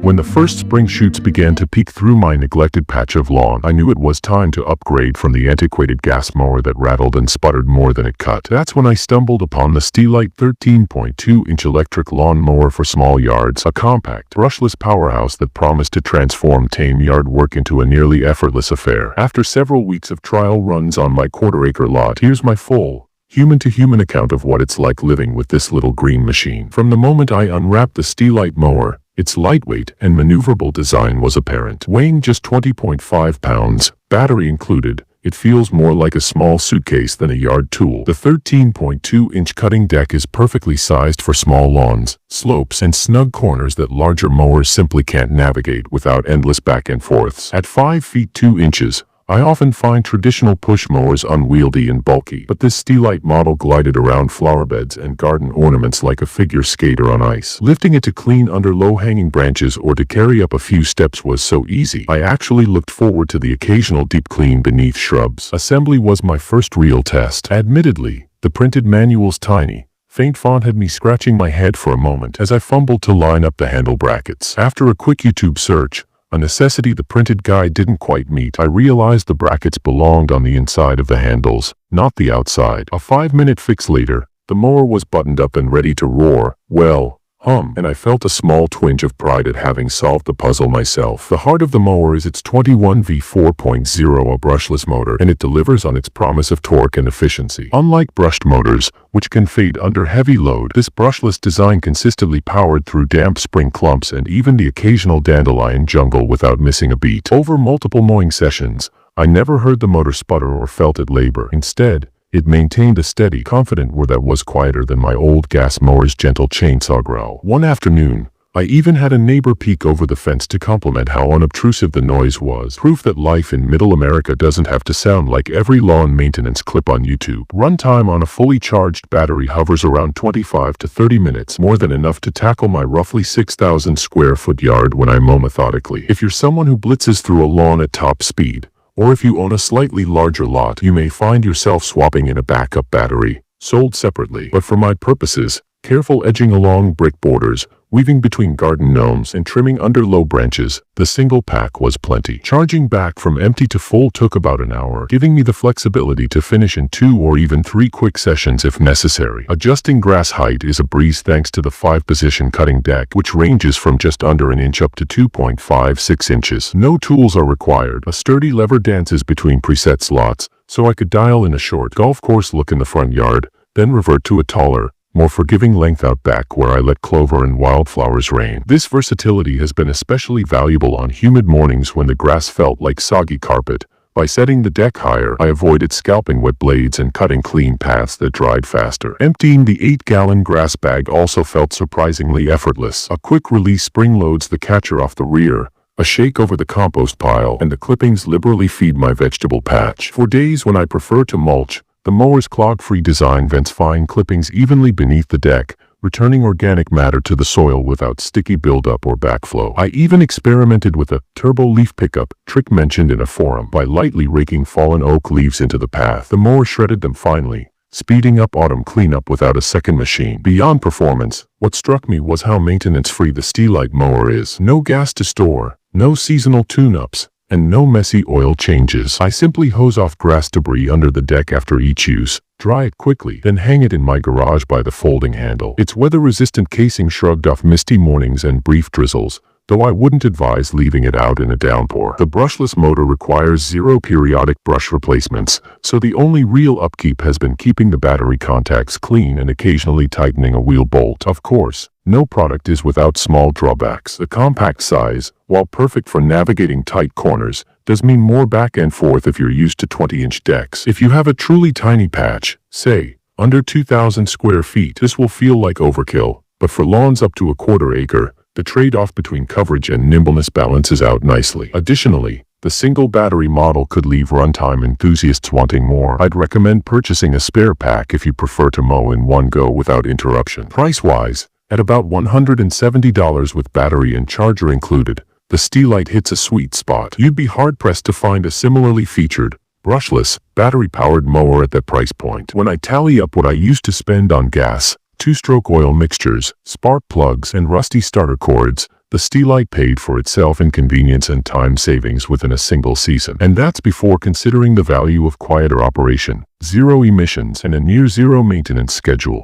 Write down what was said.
When the first spring shoots began to peek through my neglected patch of lawn, I knew it was time to upgrade from the antiquated gas mower that rattled and sputtered more than it cut. That's when I stumbled upon the Steelite 13.2-inch electric lawn mower for small yards, a compact, brushless powerhouse that promised to transform tame yard work into a nearly effortless affair. After several weeks of trial runs on my quarter-acre lot, here's my full, human-to-human account of what it's like living with this little green machine. From the moment I unwrapped the Steelite mower, its lightweight and maneuverable design was apparent. Weighing just 20.5 pounds, battery included, it feels more like a small suitcase than a yard tool. The 13.2-inch cutting deck is perfectly sized for small lawns, slopes, and snug corners that larger mowers simply can't navigate without endless back and forths. At 5 feet 2 inches, I often find traditional push mowers unwieldy and bulky, but this Steelite model glided around flower beds and garden ornaments like a figure skater on ice. Lifting it to clean under low-hanging branches or to carry up a few steps was so easy, I actually looked forward to the occasional deep clean beneath shrubs. Assembly was my first real test. Admittedly, the printed manual's tiny, faint font had me scratching my head for a moment as I fumbled to line up the handle brackets. After a quick YouTube search, a necessity the printed guide didn't quite meet, I realized the brackets belonged on the inside of the handles, not the outside. A 5-minute fix later, the mower was buttoned up and ready to roar, well, hum, and I felt a small twinge of pride at having solved the puzzle myself. The heart of the mower is its 21V4.0, a brushless motor, and it delivers on its promise of torque and efficiency. Unlike brushed motors, which can fade under heavy load, this brushless design consistently powered through damp spring clumps and even the occasional dandelion jungle without missing a beat. Over multiple mowing sessions, I never heard the motor sputter or felt it labor. Instead, it maintained a steady, confident whir that was quieter than my old gas mower's gentle chainsaw growl. One afternoon, I even had a neighbor peek over the fence to compliment how unobtrusive the noise was. Proof that life in Middle America doesn't have to sound like every lawn maintenance clip on YouTube. Runtime on a fully charged battery hovers around 25 to 30 minutes, more than enough to tackle my roughly 6,000 square foot yard when I mow methodically. If you're someone who blitzes through a lawn at top speed, or if you own a slightly larger lot, you may find yourself swapping in a backup battery, sold separately. But for my purposes, careful edging along brick borders, weaving between garden gnomes, and trimming under low branches, the single pack was plenty. Charging back from empty to full took about an hour, giving me the flexibility to finish in 2 or even 3 quick sessions if necessary. Adjusting grass height is a breeze thanks to the 5-position cutting deck, which ranges from just under an inch up to 2.56 inches. No tools are required. A sturdy lever dances between preset slots, so I could dial in a short golf course look in the front yard, then revert to a taller, more forgiving length out back where I let clover and wildflowers reign. This versatility has been especially valuable on humid mornings when the grass felt like soggy carpet. By setting the deck higher, I avoided scalping wet blades and cutting clean paths that dried faster. Emptying the 8-gallon grass bag also felt surprisingly effortless. A quick release spring loads the catcher off the rear, a shake over the compost pile, and the clippings liberally feed my vegetable patch. For days when I prefer to mulch, the mower's clog-free design vents fine clippings evenly beneath the deck, returning organic matter to the soil without sticky buildup or backflow. I even experimented with a turbo leaf pickup, trick mentioned in a forum. By lightly raking fallen oak leaves into the path, the mower shredded them finely, speeding up autumn cleanup without a second machine. Beyond performance, what struck me was how maintenance-free the Steelite mower is. No gas to store, no seasonal tune-ups, and no messy oil changes. I simply hose off grass debris under the deck after each use, dry it quickly, then hang it in my garage by the folding handle. Its weather-resistant casing shrugged off misty mornings and brief drizzles, though I wouldn't advise leaving it out in a downpour. The brushless motor requires 0 periodic brush replacements, so the only real upkeep has been keeping the battery contacts clean and occasionally tightening a wheel bolt. Of course, no product is without small drawbacks. The compact size, while perfect for navigating tight corners, does mean more back and forth if you're used to 20-inch decks. If you have a truly tiny patch, say, under 2,000 square feet, this will feel like overkill, but for lawns up to a quarter acre, the trade-off between coverage and nimbleness balances out nicely. Additionally, the single battery model could leave runtime enthusiasts wanting more. I'd recommend purchasing a spare pack if you prefer to mow in one go without interruption. Price-wise, at about $170 with battery and charger included, the Steelite hits a sweet spot. You'd be hard-pressed to find a similarly featured, brushless, battery-powered mower at that price point. When I tally up what I used to spend on gas, 2-stroke oil mixtures, spark plugs, and rusty starter cords, The Steelite paid for itself in convenience and time savings within a single season. And that's before considering the value of quieter operation, zero emissions, and a near-zero maintenance schedule.